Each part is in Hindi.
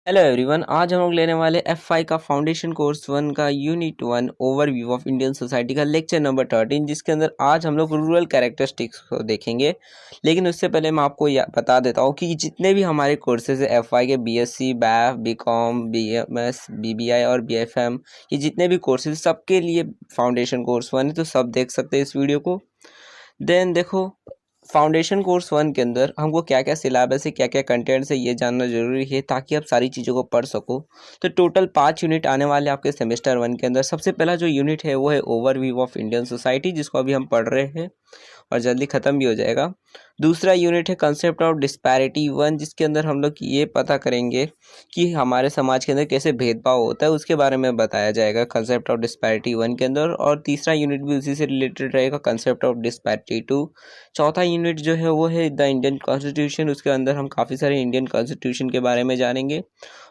हेलो एवरीवन, आज हम लोग लेने वाले FI का फाउंडेशन कोर्स 1 का unit 1 overview of Indian society का लेक्चर नंबर 13, जिसके अंदर आज हम लोग रूरल कैरेक्टरिस्टिक्स को देखेंगे। लेकिन उससे पहले मैं आपको बता देता हूँ कि जितने भी हमारे कोर्सेज है FI के BSc, BAF, BCom, BMS, BBI और BFM, ये जितने भी कोर्सेज सबके लिए फाउंडेशन कोर्स 1 है, तो सब देख सकते हैं इस वीडियो को। देन देखो, फाउंडेशन कोर्स 1 के अंदर हमको क्या क्या सिलेबस है, क्या क्या कंटेंट्स है, ये जानना जरूरी है ताकि आप सारी चीज़ों को पढ़ सको। तो टोटल 5 यूनिट आने वाले आपके सेमेस्टर 1 के अंदर। सबसे पहला जो यूनिट है वो है ओवरव्यू ऑफ इंडियन सोसाइटी, जिसको अभी हम पढ़ रहे हैं और जल्दी ख़त्म भी हो जाएगा। दूसरा यूनिट है कंसेप्ट ऑफ डिस्पैरिटी 1, जिसके अंदर हम लोग ये पता करेंगे कि हमारे समाज के अंदर कैसे भेदभाव होता है, उसके बारे में बताया जाएगा कंसेप्ट ऑफ डिस्पैरिटी 1 के अंदर। और तीसरा यूनिट भी उसी से रिलेटेड रहेगा, कंसेप्ट ऑफ डिस्पैरिटी 2। चौथा यूनिट जो है वो है द इंडियन कॉन्स्टिट्यूशन, उसके अंदर हम काफ़ी सारे इंडियन कॉन्स्टिट्यूशन के बारे में जानेंगे।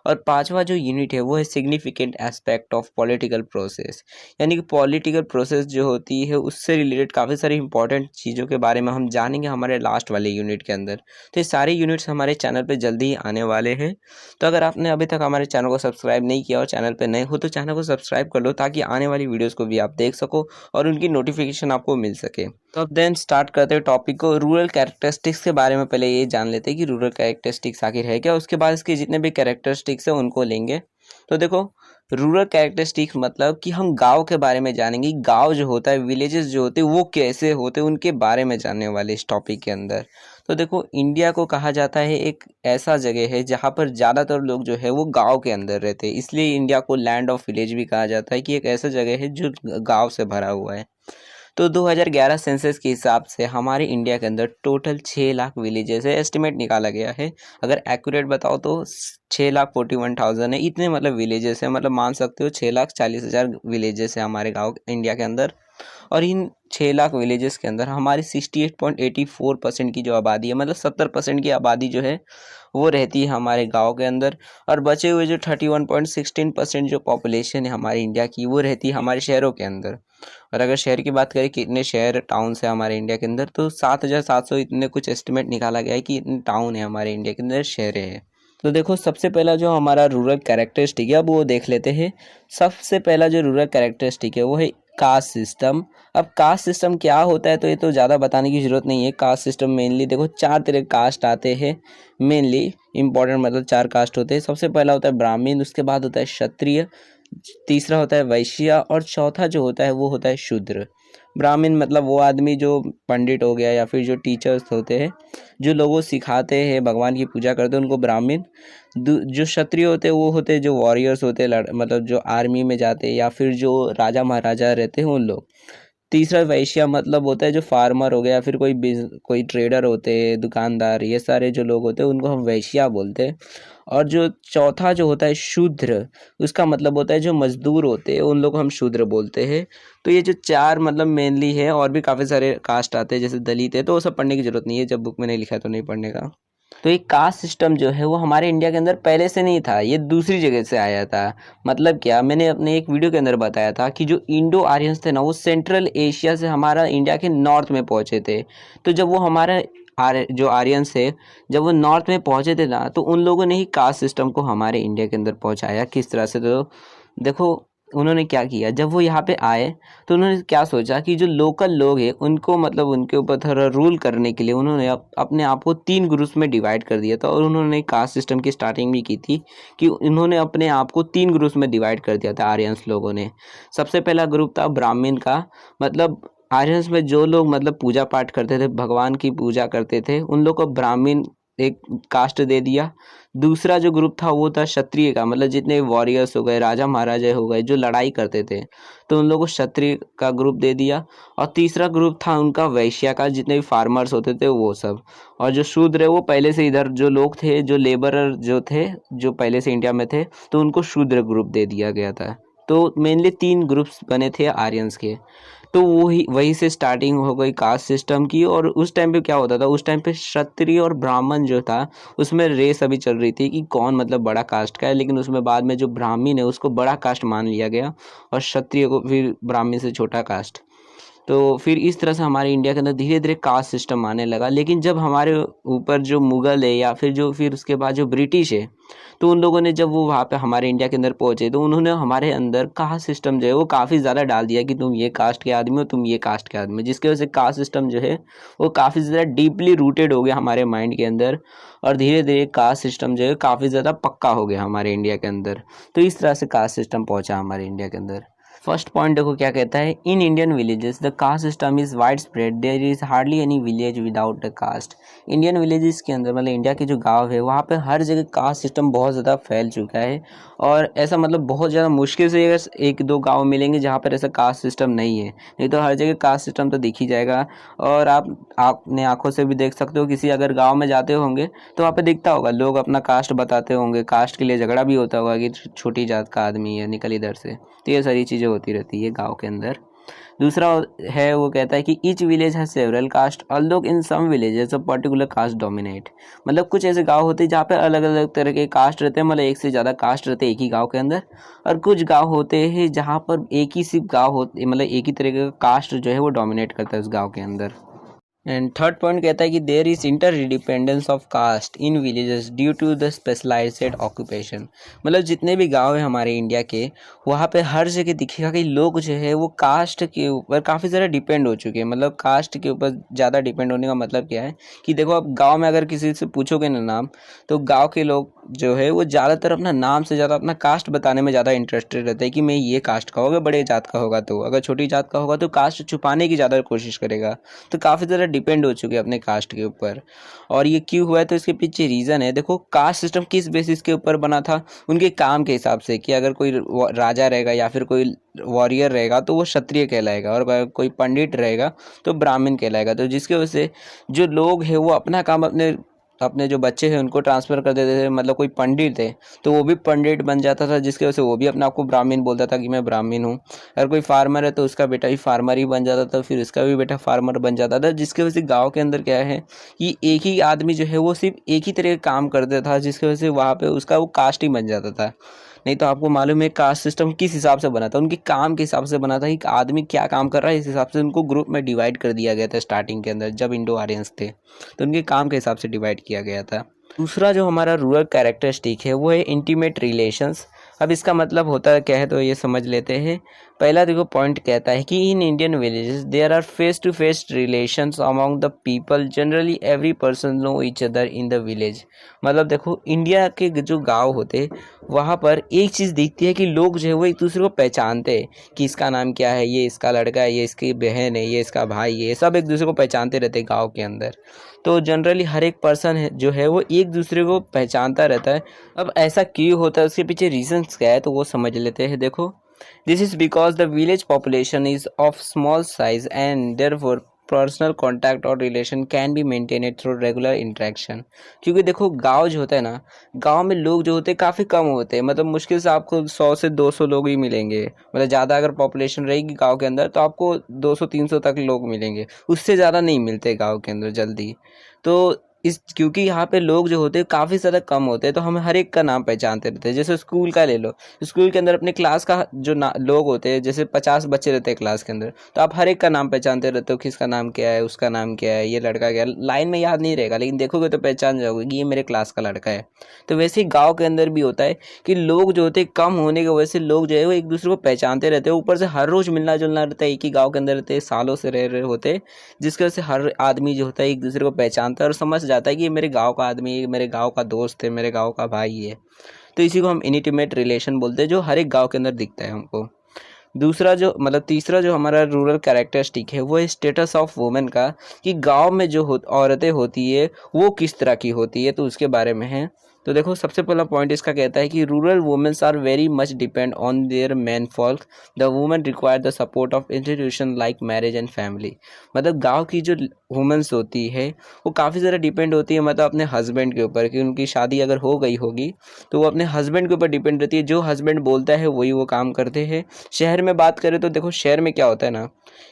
और पांचवा जो यूनिट है वो है significant aspect of political process, यानी कि पॉलिटिकल प्रोसेस जो होती है उससे रिलेटेड काफ़ी सारी इंपॉर्टेंट चीज़ों के बारे में हम जानेंगे हमारे लास्ट वाले यूनिट के अंदर। तो ये सारे यूनिट्स हमारे चैनल पे जल्दी ही आने वाले हैं। तो अगर आपने अभी तक हमारे चैनल को सब्सक्राइब नहीं किया और चैनल पे नए हो तो चैनल को सब्सक्राइब कर लो, ताकि आने वाली वीडियोस को भी आप देख सको और उनकी नोटिफिकेशन आपको मिल सके। तो अब देन स्टार्ट करते हैं टॉपिक को। रूरल कैरेक्टरिस्टिक्स के बारे में पहले ये जान लेते हैं कि रूरल कैरेक्टरिस्टिक्स आखिर है क्या, उसके बाद इसके जितने भी कैरेक्टरिस्टिक्स है उनको लेंगे। तो देखो, रूरल कैरेक्टरिस्टिक्स मतलब कि हम गांव के बारे में जानेंगे। गांव जो होता है, विलेजेस जो होते हैं वो कैसे होते हैं, उनके बारे में जानने वाले इस टॉपिक के अंदर। तो देखो, इंडिया को कहा जाता है एक ऐसा जगह है जहाँ पर ज़्यादातर लोग जो है वो गांव के अंदर रहते हैं, इसलिए इंडिया को लैंड ऑफ विलेज भी कहा जाता है, कि एक ऐसा जगह है जो गांव से भरा हुआ है। तो 2011 सेंसस के हिसाब से हमारे इंडिया के अंदर टोटल 6 लाख विलेजेस है, एस्टिमेट निकाला गया है। अगर एक्यूरेट बताओ तो 6,41,000 है। इतने मतलब विलेजेस है, मतलब मान सकते हो 6,40,000 विलेजेस है हमारे गाँव इंडिया के अंदर। और इन 6 लाख विलेजेस के अंदर हमारी 68.84% की जो आबादी है, मतलब 70% की आबादी जो है वो रहती है हमारे गांव के अंदर। और बचे हुए जो 31.16% जो पॉपुलेशन है हमारे इंडिया की, वो रहती है हमारे शहरों के अंदर। और अगर शहर की बात करें कितने शहर टाउन है हमारे इंडिया के अंदर, तो 7,700 इतने कुछ एस्टिमेट निकाला गया है कि इतने टाउन है हमारे इंडिया के अंदर, शहर है। तो देखो, सबसे पहला जो हमारा रूरल कैरेक्टरिस्टिक है अब वो देख लेते हैं। सबसे पहला जो रूरल कैरेक्टरिस्टिक है वो है कास्ट सिस्टम। अब कास्ट सिस्टम क्या होता है तो ये तो ज़्यादा बताने की ज़रूरत नहीं है। कास्ट सिस्टम मेनली देखो 4 तरह के कास्ट आते हैं, मेनली इंपॉर्टेंट, मतलब 4 कास्ट होते हैं। सबसे पहला होता है ब्राह्मण, उसके बाद होता है क्षत्रिय, तीसरा होता है वैश्य और चौथा जो होता है वो होता है शूद्र। ब्राह्मण मतलब वो आदमी जो पंडित हो गया या फिर जो टीचर्स होते हैं, जो लोगों को सिखाते हैं, भगवान की पूजा करते हैं, उनको ब्राह्मण। जो क्षत्रिय होते हैं वो होते हैं जो वॉरियर्स होते हैं, मतलब जो आर्मी में जाते हैं या फिर जो राजा महाराजा रहते हैं उन लोग। तीसरा वैश्य मतलब होता है जो फार्मर हो गया या फिर कोई ट्रेडर होते हैं, दुकानदार, ये सारे जो लोग होते हैं उनको हम वैश्य बोलते हैं। और जो चौथा जो होता है शूद्र, उसका मतलब होता है जो मजदूर होते हैं उन लोग को हम शूद्र बोलते हैं। तो ये जो 4 मतलब मेनली है, और भी काफ़ी सारे कास्ट आते हैं जैसे दलित है, तो वो सब पढ़ने की जरूरत नहीं है, जब बुक में नहीं लिखा है तो नहीं पढ़ने का। तो ये कास्ट सिस्टम जो है वो हमारे इंडिया के अंदर पहले से नहीं था, ये दूसरी जगह से आया था। मतलब क्या, मैंने अपने एक वीडियो के अंदर बताया था कि जो इंडो आर्यंस थे ना, वो सेंट्रल एशिया से हमारा इंडिया के नॉर्थ में पहुंचे थे। तो जब वो हमारे जो आर्यंस है, जब वो नॉर्थ में पहुंचे थे ना, तो उन लोगों ने ही कास्ट सिस्टम को हमारे इंडिया के अंदर पहुंचाया। किस तरह से, तो देखो उन्होंने क्या किया, जब वो यहाँ पे आए तो उन्होंने क्या सोचा कि जो लोकल लोग हैं उनको, मतलब उनके ऊपर थोड़ा रूल करने के लिए उन्होंने अपने आप को 3 ग्रुप्स में डिवाइड कर दिया था। और उन्होंने कास्ट सिस्टम की स्टार्टिंग भी की थी कि उन्होंने अपने आप को 3 ग्रुप्स में डिवाइड कर दिया था आर्यंस लोगों ने। सबसे पहला ग्रुप था ब्राह्मण का, मतलब आर्यंस में जो लोग मतलब पूजा पाठ करते थे, भगवान की पूजा करते थे, उन लोग को ब्राह्मण एक कास्ट दे दिया। दूसरा जो ग्रुप था वो था क्षत्रिय का, मतलब जितने वॉरियर्स हो गए, राजा महाराजा हो गए जो लड़ाई करते थे, तो उन लोगों को क्षत्रिय का ग्रुप दे दिया। और तीसरा ग्रुप था उनका वैश्य का, जितने भी फार्मर्स होते थे वो सब। और जो शूद्र है वो पहले से इधर जो लोग थे, जो लेबरर जो थे, जो पहले से इंडिया में थे, तो उनको शूद्र ग्रुप दे दिया गया था। तो मेनली 3 ग्रुप्स बने थे आर्यंस के। तो वही से स्टार्टिंग हो गई कास्ट सिस्टम की। और उस टाइम पे क्या होता था, उस टाइम पे क्षत्रिय और ब्राह्मण जो था उसमें रेस अभी चल रही थी कि कौन मतलब बड़ा कास्ट का है, लेकिन उसमें बाद में जो ब्राह्मण है उसको बड़ा कास्ट मान लिया गया और क्षत्रिय को फिर ब्राह्मण से छोटा कास्ट। तो फिर इस तरह से हमारे इंडिया के अंदर धीरे धीरे कास्ट सिस्टम आने लगा। लेकिन जब हमारे ऊपर जो मुग़ल है या फिर जो फिर उसके बाद जो ब्रिटिश है, तो उन लोगों ने जब वो वहाँ पे हमारे इंडिया के अंदर पहुँचे, तो उन्होंने हमारे अंदर कास्ट सिस्टम जो है वो काफ़ी ज़्यादा डाल दिया कि तुम ये कास्ट के आदमी हो, तुम ये कास्ट के आदमी हो, जिसकी वजह से कास्ट सिस्टम जो है वो काफ़ी ज़्यादा डीपली रूटेड हो गया हमारे माइंड के अंदर, और धीरे धीरे कास्ट सिस्टम जो है काफ़ी ज़्यादा पक्का हो गया हमारे इंडिया के अंदर। तो इस तरह से कास्ट सिस्टम पहुँचा हमारे इंडिया के अंदर। फर्स्ट पॉइंट देखो क्या कहता है, in Indian villages the caste system is widespread, there is hardly any village without a caste. Indian villages के अंदर मतलब इंडिया के जो गांव है वहाँ पे हर जगह कास्ट सिस्टम बहुत ज़्यादा फैल चुका है, और ऐसा मतलब बहुत ज़्यादा मुश्किल से अगर एक दो गांव मिलेंगे जहाँ पर ऐसा कास्ट सिस्टम नहीं है, नहीं तो हर जगह कास्ट सिस्टम तो दिख ही जाएगा। और आप अपने आंखों से भी देख सकते हो, किसी अगर गाँव में जाते होंगे तो वहाँ पे दिखता होगा लोग अपना कास्ट बताते होंगे, कास्ट के लिए झगड़ा भी होता होगा कि छोटी जात का आदमी है निकल इधर से। तो ये सारी चीज़ें होती रहती है गांव के अंदर। दूसरा है वो कहता है कि each village has several caste although in some villages a particular caste dominate. मतलब कुछ ऐसे गांव होते हैं जहाँ पे अलग अलग तरह के कास्ट रहते हैं, मतलब एक से ज़्यादा कास्ट रहते हैं एक ही गांव के अंदर, और कुछ गांव होते हैं जहाँ पर एक ही सिर्फ गांव होते मतलब एक ही तरह का कास्ट जो है वो डोमिनेट करता है उस गाँव के अंदर। एंड थर्ड पॉइंट कहता है कि there is interdependence of caste in villages due to the specialised occupation. मतलब जितने भी गांव हैं हमारे इंडिया के, वहाँ पे हर जगह दिखेगा कि लोग जो है वो कास्ट के ऊपर काफ़ी ज़्यादा डिपेंड हो चुके हैं। मतलब कास्ट के ऊपर ज़्यादा डिपेंड होने का मतलब क्या है कि देखो आप गाँव में अगर किसी से पूछोगे ना नाम, तो गाँव के लोग जो है वो ज़्यादातर अपना नाम से ज़्यादा अपना कास्ट बताने में ज़्यादा इंटरेस्टेड रहता है कि मैं ये कास्ट का होगा, बड़े जात का होगा, तो अगर छोटी जात का होगा तो कास्ट छुपाने की ज़्यादा कोशिश करेगा। तो काफ़ी ज़्यादा डिपेंड हो चुके हैं अपने कास्ट के ऊपर। और ये क्यों हुआ है, तो इसके पीछे रीज़न है। देखो कास्ट सिस्टम किस बेसिस के ऊपर बना था, उनके काम के हिसाब से कि अगर कोई राजा रहेगा या फिर कोई वॉरियर रहेगा तो वो क्षत्रिय कहलाएगा, और अगर कोई पंडित रहेगा तो ब्राह्मण कहलाएगा। तो जिसकी वजह से जो लोग हैं वो अपना काम अपने अपने जो बच्चे हैं उनको ट्रांसफ़र कर देते थे। मतलब कोई पंडित है तो वो भी पंडित बन जाता था, जिसकी वजह से वो भी अपने आप को ब्राह्मण बोलता था कि मैं ब्राह्मण हूँ। अगर कोई फार्मर है तो उसका बेटा भी फार्मर ही बन जाता था, फिर उसका भी बेटा फार्मर बन जाता था। जिसकी वजह से गाँव के अंदर क्या है कि एक ही आदमी जो है वो सिर्फ एक ही तरह का काम करता था, जिसकी वजह से वहाँ पे उसका वो कास्ट ही बन जाता था। नहीं तो आपको मालूम है कास्ट सिस्टम किस हिसाब से बना था, उनके काम के हिसाब से बना था कि आदमी क्या काम कर रहा है, इस हिसाब से उनको ग्रुप में डिवाइड कर दिया गया था। स्टार्टिंग के अंदर जब इंडो आर्यंस थे तो उनके काम के हिसाब से डिवाइड किया गया था। दूसरा जो हमारा रूरल कैरेक्टरिस्टिक है वो है इंटीमेट रिलेशंस। अब इसका मतलब होता क्या है तो ये समझ लेते हैं। पहला देखो पॉइंट कहता है कि in Indian villages there are face to face relations among the people, generally every person know each other in the village. मतलब देखो इंडिया के जो गांव होते वहाँ पर एक चीज़ दिखती है कि लोग जो है वो एक दूसरे को पहचानते हैं कि इसका नाम क्या है, ये इसका लड़का है, ये इसकी बहन है, ये इसका भाई है, सब एक दूसरे को पहचानते रहते हैं गाँव के अंदर। तो जनरली हर एक पर्सन है जो है वो एक दूसरे को पहचानता रहता है। अब ऐसा क्यों होता है, उसके पीछे रीजंस क्या है तो वो समझ लेते हैं। देखो this is because the village population is of small size and therefore personal contact और relation can be maintained through regular interaction. क्योंकि देखो गांव जो होता है ना, गांव में लोग जो होते हैं काफ़ी कम होते हैं। मतलब मुश्किल से आपको 100 से 200 लोग ही मिलेंगे। मतलब ज़्यादा अगर पॉपुलेशन रहेगी गांव के अंदर तो आपको 200-300 तक लोग मिलेंगे, उससे ज़्यादा नहीं मिलते गांव के अंदर जल्दी। तो इस क्योंकि यहाँ पे लोग जो होते हैं काफ़ी ज़्यादा कम होते हैं, तो हम हर एक का नाम पहचानते रहते हैं। जैसे स्कूल का ले लो, स्कूल के अंदर अपने क्लास का जो लोग होते हैं, जैसे 50 बच्चे रहते हैं क्लास के अंदर, तो आप हर एक का नाम पहचानते रहते हो, किसका नाम क्या है, उसका नाम क्या है, ये लड़का क्या है। लाइन में याद नहीं रहेगा लेकिन देखोगे तो पहचान जाओगे कि ये मेरे क्लास का लड़का है। तो वैसे ही गाँव के अंदर भी होता है कि लोग जो होते हैं कम होने की वजह से लोग जो है वो एक दूसरे को पहचानते रहते हैं। ऊपर से हर रोज़ मिलना जुलना रहता है, एक ही गाँव के अंदर रहते हैं, सालों से रह रहे होते हैं, जिसकी वजह से हर आदमी जो होता है एक दूसरे को पहचानता है और समझ जाता है कि ये मेरे गाँव का आदमी, मेरे गाँव का दोस्त है, मेरे गाँव का भाई है। तो इसी को हम इंटीमेट रिलेशन बोलते हैं, जो हर एक गाँव के अंदर दिखता है हमको। दूसरा जो मतलब तीसरा जो हमारा रूरल कैरेक्टरिस्टिक है वो है स्टेटस ऑफ वुमेन का, कि गांव में जो औरतें होती है वो किस तरह की होती है, तो उसके बारे में है। तो देखो सबसे पहला पॉइंट इसका कहता है कि rural womens are very much depend on their man folk, the women require the support of institution like marriage and family. मतलब गांव की जो वुमेन्स होती है वो काफ़ी ज़्यादा डिपेंड होती है मतलब अपने हस्बैंड के ऊपर, कि उनकी शादी अगर हो गई होगी तो वो अपने हस्बैंड के ऊपर डिपेंड रहती है। जो हस्बैंड बोलता है वही वो काम करते हैं। शहर में बात करें तो देखो शहर में क्या होता है ना,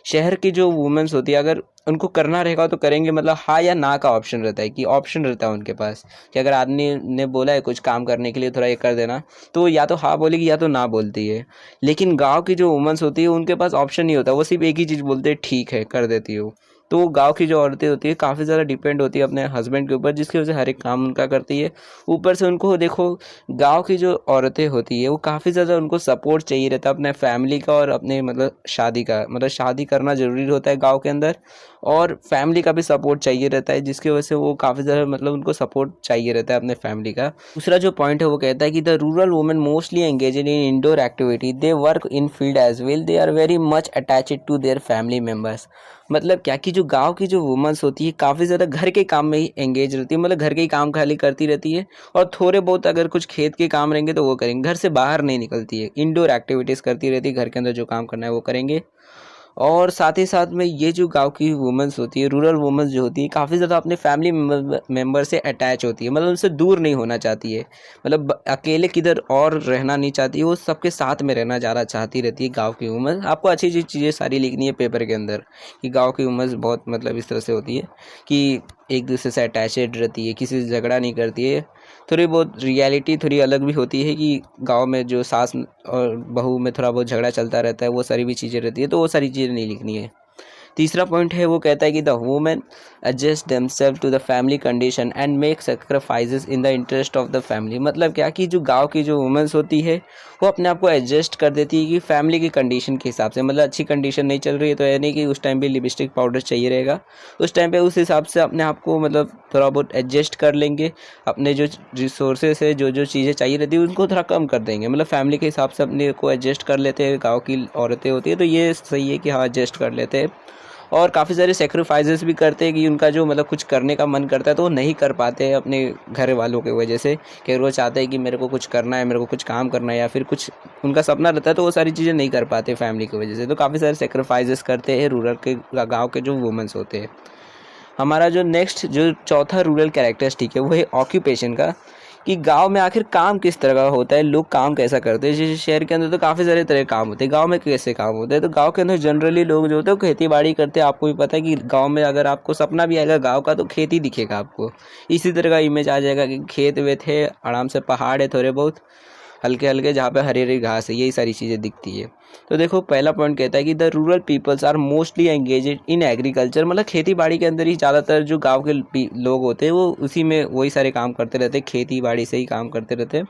शहर की जो वुमेन्स होती है, अगर उनको करना रहेगा तो करेंगे, मतलब हाँ या ना का ऑप्शन रहता है, कि ऑप्शन रहता है उनके पास कि अगर आदमी ने बोला है कुछ काम करने के लिए थोड़ा ये कर देना, तो या तो हाँ बोलेगी या तो ना बोलती है। लेकिन गांव की जो वुमेन्स होती है उनके पास ऑप्शन नहीं होता, वो सिर्फ एक ही चीज़ बोलते हैं, ठीक है कर देती हो। तो गांव की जो औरतें होती है काफ़ी ज़्यादा डिपेंड होती है अपने हस्बैंड के ऊपर, जिसकी वजह से हर एक काम उनका करती है। ऊपर से उनको देखो, गांव की जो औरतें होती है वो काफ़ी ज़्यादा उनको सपोर्ट चाहिए रहता है अपने फैमिली का, और अपने मतलब शादी का, मतलब शादी करना ज़रूरी होता है गांव के अंदर, और फैमिली का भी सपोर्ट चाहिए रहता है, जिसकी वजह से वो काफ़ी ज़्यादा मतलब उनको सपोर्ट चाहिए रहता है अपने फैमिली का। दूसरा जो पॉइंट है वो कहता है कि the rural women mostly engage in indoor activity, they work in field as well, they are very much attached to their family members. मतलब क्या कि जो गांव की जो वुमेन्स होती है काफ़ी ज़्यादा घर के काम में ही एंगेज रहती है, मतलब घर के ही काम खाली करती रहती है, और थोड़े बहुत अगर कुछ खेत के काम रहेंगे तो वो करेंगे, घर से बाहर नहीं निकलती है, इंडोर एक्टिविटीज़ करती रहती है, घर के अंदर जो काम करना है वो करेंगे। और साथ ही साथ में ये जो गांव की वुमेन्स होती है, रूरल वुमेन्स जो होती है, काफ़ी ज़्यादा अपने फैमिली मेम्बर से अटैच होती है, मतलब उनसे दूर नहीं होना चाहती है, मतलब अकेले किधर और रहना नहीं चाहती है, वो सबके साथ में रहना ज़्यादा चाहती रहती है गांव की वुमेन्स। आपको अच्छी अच्छी चीज़ें सारी लिखनी है पेपर के अंदर कि गाँव की वुमेन्स बहुत मतलब इस तरह से होती है कि एक दूसरे से अटैचड रहती है, किसी से झगड़ा नहीं करती है। थोड़ी बहुत रियलिटी थोड़ी अलग भी होती है कि गांव में जो सास और बहू में थोड़ा बहुत झगड़ा चलता रहता है, वो सारी भी चीज़ें रहती है, तो वो सारी चीज़ें नहीं लिखनी है। तीसरा पॉइंट है वो कहता है कि the women adjust themself to the family condition and make sacrifices in the interest of the family. मतलब क्या कि जो गांव की जो वुमेन्स होती है वो अपने आप को एडजस्ट कर देती है कि फैमिली की कंडीशन के हिसाब से, मतलब अच्छी कंडीशन नहीं चल रही है तो ये नहीं कि उस टाइम पे लिपस्टिक पाउडर चाहिए रहेगा, उस टाइम पे उस हिसाब से अपने आप को मतलब थोड़ा बहुत एडजस्ट कर लेंगे, अपने जो रिसोर्सेस है जो जो चीज़ें चाहिए रहती है उनको थोड़ा कम कर देंगे, मतलब फैमिली के हिसाब से अपने को एडजस्ट कर लेते हैं गाँव की औरतें होती है, तो ये सही है कि हाँ एडजस्ट कर लेते हैं। और काफ़ी सारे सेक्रीफाइसेस भी करते हैं कि उनका जो मतलब कुछ करने का मन करता है तो वो नहीं कर पाते हैं अपने घर वालों की वजह से, कि वो चाहते हैं कि मेरे को कुछ करना है, मेरे को कुछ काम करना है, या फिर कुछ उनका सपना रहता है तो वो सारी चीज़ें नहीं कर पाते फैमिली की वजह से, तो काफ़ी सारे सेक्रीफाइसेस करते हैं रूरल के गाँव के जो वुमेन्स होते हैं। हमारा जो नेक्स्ट जो चौथा रूरल कैरेक्टरिस्टिक है वो है ऑक्यूपेशन का, कि गांव में आखिर काम किस तरह का होता है, लोग काम कैसा करते हैं। जैसे शहर के अंदर तो काफ़ी सारे तरह के काम होते हैं, गांव में कैसे काम होते हैं, तो गांव के अंदर जनरली लोग जो होते हैं वो खेती बाड़ी करते हैं। आपको भी पता है कि गांव में अगर आपको सपना भी आएगा गांव का तो खेती दिखेगा आपको, इसी तरह का इमेज आ जाएगा कि खेत वेत है, आराम से पहाड़ है थोड़े बहुत हल्के हल्के, जहाँ पे हरी हरी घास है, यही सारी चीज़ें दिखती है। तो देखो पहला पॉइंट कहता है कि the rural peoples are mostly engage in agriculture, मतलब खेती बाड़ी के अंदर ही ज़्यादातर जो गांव के लोग होते हैं वो उसी में वही सारे काम करते रहते हैं, खेती बाड़ी से ही काम करते रहते हैं।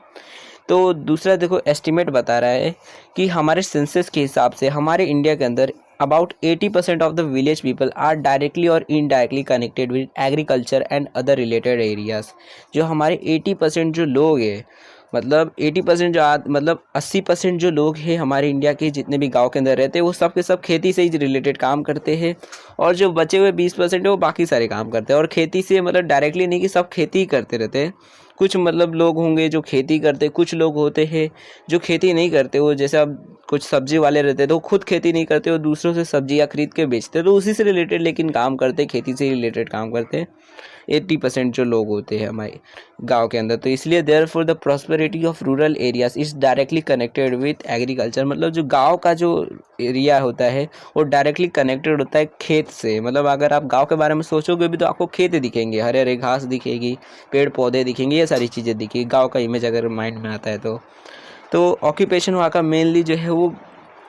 तो दूसरा देखो एस्टिमेट बता रहा है कि हमारे सेंसस के हिसाब से हमारे इंडिया के अंदर about 80% of the village people are directly और indirectly connected with agriculture and other related areas. जो हमारे 80% जो लोग हैं, मतलब 80% जो मतलब 80% जो लोग हैं हमारे इंडिया के जितने भी गांव के अंदर रहते हैं वो सब के सब खेती से ही रिलेटेड काम करते हैं, और जो बचे हुए 20% है वो बाकी सारे काम करते हैं। और खेती से मतलब डायरेक्टली नहीं कि सब खेती ही करते रहते हैं, कुछ मतलब लोग होंगे जो खेती करते, कुछ लोग होते हैं जो खेती नहीं करते, वो जैसे अब कुछ सब्जी वाले रहते हैं तो वो खुद खेती नहीं करते, वो दूसरों से सब्जियाँ खरीद के बेचते हैं, तो उसी से रिलेटेड लेकिन काम करते, खेती से रिलेटेड काम करते हैं 80% जो लोग होते हैं हमारे गांव के अंदर। तो इसलिए therefore the prosperity of rural areas is directly connected with agriculture, मतलब जो गांव का जो एरिया होता है वो डायरेक्टली कनेक्टेड होता है खेत से। मतलब अगर आप गांव के बारे में सोचोगे भी तो आपको खेत दिखेंगे, हरे हरे घास दिखेगी, पेड़ पौधे दिखेंगे, ये सारी चीज़ें दिखेगी, गांव का इमेज अगर माइंड में आता है तो ऑक्यूपेशन वहाँ का मेनली जो है वो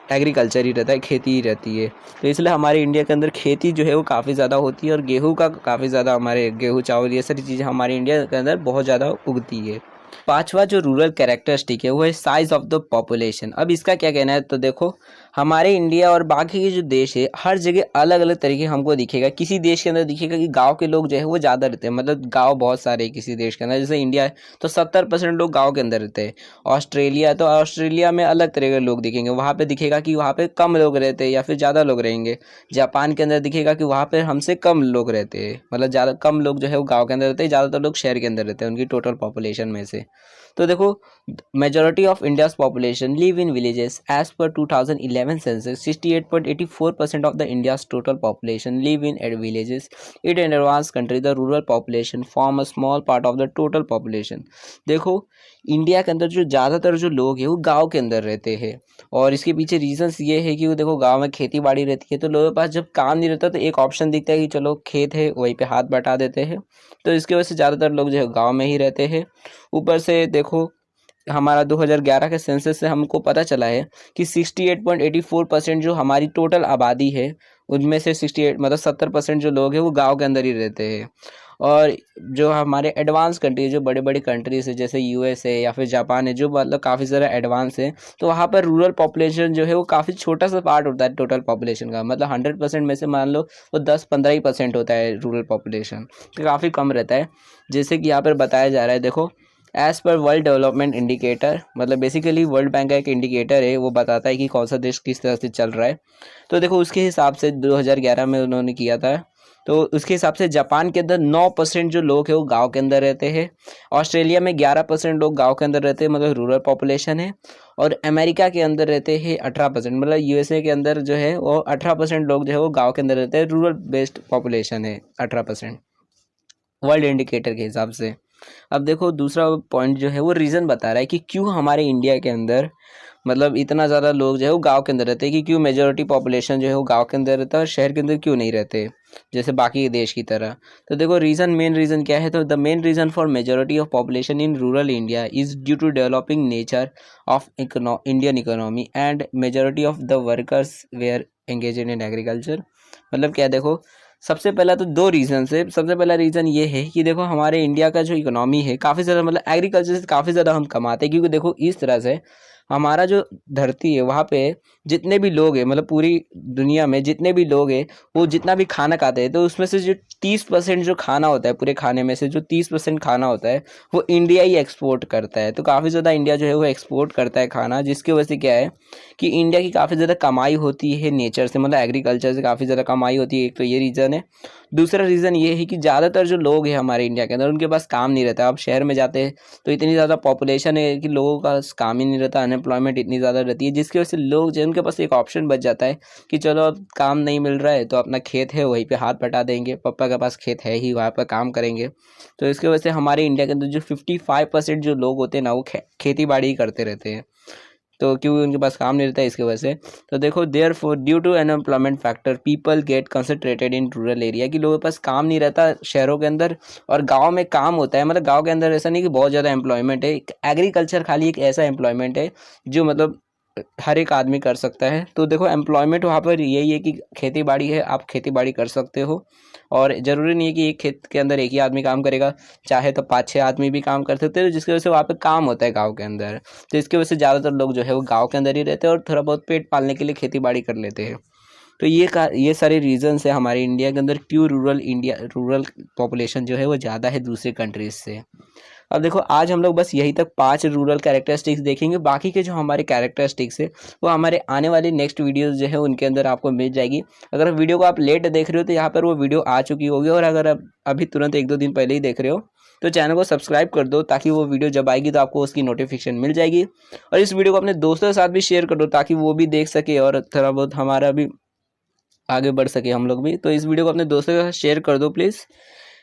एग्रीकल्चर ही रहता है, खेती ही रहती है। तो इसलिए हमारे इंडिया के अंदर खेती जो है वो काफ़ी ज़्यादा होती है, और गेहूँ का काफ़ी ज़्यादा, हमारे गेहूँ चावल ये सारी चीज़ें हमारे इंडिया के अंदर बहुत ज़्यादा उगती है। पांचवा जो रूरल कैरेक्टरिस्टिक है वो है साइज ऑफ द पॉपुलेशन। अब इसका क्या कहना है, तो देखो हमारे इंडिया और बाकी के जो देश है हर जगह अलग अलग तरीके हमको दिखेगा। किसी देश के अंदर दिखेगा कि गांव के लोग जो है वो ज़्यादा रहते हैं, मतलब गांव बहुत सारे हैं किसी देश के अंदर, जैसे इंडिया है तो 70% लोग गाँव के अंदर रहते हैं। ऑस्ट्रेलिया है तो ऑस्ट्रेलिया में अलग तरह के लोग दिखेंगे, वहाँ पे दिखेगा कि वहाँ पे कम लोग रहते हैं या फिर ज़्यादा लोग रहेंगे। जापान के अंदर दिखेगा कि वहाँ पे हमसे कम लोग रहते हैं, मतलब ज़्यादा कम लोग जो है वो गाँव के अंदर रहते हैं, ज़्यादातर लोग शहर के अंदर रहते हैं उनकी टोटल पॉपुलेशन में से। तो देखो majority of India's population live in villages as per 2011 census 68.84% of the India's total population live in at villages. It in advance country the rural population form a small part of the total population. देखो इंडिया के अंदर जो ज़्यादातर जो लोग हैं वो गांव के अंदर रहते हैं, और इसके पीछे रीजंस ये है कि वो देखो गांव में खेती बाड़ी रहती है, तो लोगों के पास जब काम नहीं रहता तो एक ऑप्शन दिखता है कि चलो खेत है वहीं पे हाथ बटा देते हैं, तो इसकी वजह से ज़्यादातर लोग जो है गांव में ही रहते हैं। ऊपर से देखो हमारा 2011 के सेंसस से हमको पता चला है कि 68.84% जो हमारी टोटल आबादी है उनमें से 68 मतलब 70% जो लोग हैं वो गांव के अंदर ही रहते हैं। और जो हमारे एडवांस कंट्री जो बड़े बड़े कंट्रीज है जैसे यूएस है या फिर जापान है जो मतलब काफ़ी ज़्यादा एडवांस है, तो वहाँ पर रूरल पॉपुलेशन जो है वो काफ़ी छोटा सा पार्ट होता है टोटल पॉपुलेशन का, मतलब 100% में से मान लो वो 10-15% होता है रूरल पॉपुलेशन, तो काफ़ी कम रहता है। जैसे कि यहाँ पर बताया जा रहा है, देखो as per world development indicator, मतलब बेसिकली वर्ल्ड बैंक का एक इंडिकेटर है, वो बताता है कि कौन सा देश किस तरह से चल रहा है। तो देखो उसके हिसाब से 2011 में उन्होंने किया था, तो उसके हिसाब से जापान के अंदर 9% जो लोग हैं वो गांव के अंदर रहते हैं, ऑस्ट्रेलिया में 11% लोग गांव के अंदर रहते हैं, मतलब रूरल पॉपुलेशन है, और अमेरिका के अंदर रहते हैं 18%, मतलब यूएसए के अंदर जो है वो 18% लोग जो है वो गाँव के अंदर रहते हैं, रूरल बेस्ड पॉपुलेशन है 18% वर्ल्ड इंडिकेटर के हिसाब से। अब देखो दूसरा पॉइंट जो है वो रीज़न बता रहा है कि क्यों हमारे इंडिया के अंदर मतलब इतना ज़्यादा लोग जो है वो गांव के अंदर रहते हैं, कि क्यों मेजॉरिटी पॉपुलेशन जो है वो गांव के अंदर रहता है और शहर के अंदर क्यों नहीं रहते जैसे बाकी देश की तरह। तो देखो मेन रीज़न क्या है, तो the main reason for majority of population in rural India is due to developing nature of Indian economy and majority of the workers were engage in agriculture. मतलब क्या, देखो सबसे पहला तो दो रीज़न है। सबसे पहला रीज़न ये है कि देखो हमारे इंडिया का जो इकोनॉमी है काफ़ी ज़्यादा मतलब एग्रीकल्चर से काफ़ी ज़्यादा हम कमाते हैं, क्योंकि देखो इस तरह से हमारा जो धरती है वहाँ पे जितने भी लोग हैं, मतलब पूरी दुनिया में जितने भी लोग हैं वो जितना भी खाना खाते हैं, तो उसमें से जो 30% जो खाना होता है, पूरे खाने में से जो 30% खाना होता है वो इंडिया ही एक्सपोर्ट करता है। तो काफ़ी ज़्यादा इंडिया जो है वो एक्सपोर्ट करता है खाना, जिसकी वजह से क्या है कि इंडिया की काफ़ी ज़्यादा कमाई होती है नेचर से, मतलब एग्रीकल्चर से काफ़ी ज़्यादा कमाई होती है। एक तो ये रीज़न है। दूसरा रीज़न ये है कि ज़्यादातर जो लोग हैं हमारे इंडिया के अंदर उनके पास काम नहीं रहता। आप शहर में जाते हैं तो इतनी ज़्यादा पॉपुलेशन है कि लोगों का काम ही नहीं रहता, अनएम्प्लॉयमेंट इतनी ज़्यादा रहती है, जिसकी वजह से लोग जो उनके पास एक ऑप्शन बच जाता है कि चलो अब काम नहीं मिल रहा है तो अपना खेत है वहीं पे हाथ बटा देंगे, पापा के पास खेत है ही वहाँ पर काम करेंगे। तो इसकी वजह से हमारे इंडिया के अंदर जो 55% जो लोग होते हैं ना वो खेती बाड़ी ही करते रहते हैं, तो क्योंकि उनके पास काम नहीं रहता है इसकी वजह से। तो देखो therefore due to unemployment factor people get concentrated in rural area, कि लोगों के पास काम नहीं रहता शहरों के अंदर और गांव में काम होता है। मतलब गांव के अंदर ऐसा नहीं कि बहुत ज़्यादा एम्प्लॉयमेंट है, एग्रीकल्चर खाली एक ऐसा एम्प्लॉयमेंट है जो मतलब हर एक आदमी कर सकता है। तो देखो एम्प्लॉयमेंट वहाँ पर यही है कि खेती बाड़ी है, आप खेती बाड़ी कर सकते हो, और ज़रूरी नहीं है कि एक खेत के अंदर एक ही आदमी काम करेगा, चाहे तो 5-6 आदमी भी काम कर सकते हैं, जिसकी वजह से वहाँ पे काम होता है गाँव के अंदर। तो इसकी वजह से ज़्यादातर लोग जो है वो गाँव के अंदर ही रहते हैं और थोड़ा बहुत पेट पालने के लिए खेती बाड़ी कर लेते हैं। तो ये सारे रीजंस है हमारे इंडिया के अंदर क्यों रूरल पॉपुलेशन जो है वो ज़्यादा है दूसरे कंट्रीज से। अब देखो आज हम लोग बस यही तक 5 रूरल कैरेक्टरिस्टिक्स देखेंगे, बाकी के जो हमारे कैरेक्टरिस्टिक्स है वो हमारे आने वाली नेक्स्ट वीडियोस जो है उनके अंदर आपको मिल जाएगी। अगर वीडियो को आप लेट देख रहे हो तो यहाँ पर वो वीडियो आ चुकी होगी, और अगर आप अभी तुरंत 1-2 दिन पहले ही देख रहे हो तो चैनल को सब्सक्राइब कर दो, ताकि वो वीडियो जब आएगी तो आपको उसकी नोटिफिकेशन मिल जाएगी। और इस वीडियो को अपने दोस्तों के साथ भी शेयर कर दो ताकि वो भी देख सके और थोड़ा बहुत हमारा भी आगे बढ़ सके हम लोग भी। तो इस वीडियो को अपने दोस्तों के साथ शेयर कर दो प्लीज़,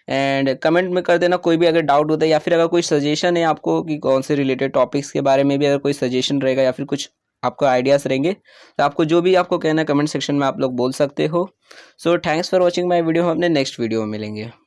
एंड कमेंट में कर देना कोई भी अगर डाउट होता है, या फिर अगर कोई सजेशन है आपको कि कौन से रिलेटेड टॉपिक्स के बारे में भी अगर कोई सजेशन रहेगा या फिर कुछ आपको आइडियाज़ रहेंगे तो आपको जो भी आपको कहना है कमेंट सेक्शन में आप लोग बोल सकते हो। So thanks for watching my video, हम अपने नेक्स्ट वीडियो में मिलेंगे।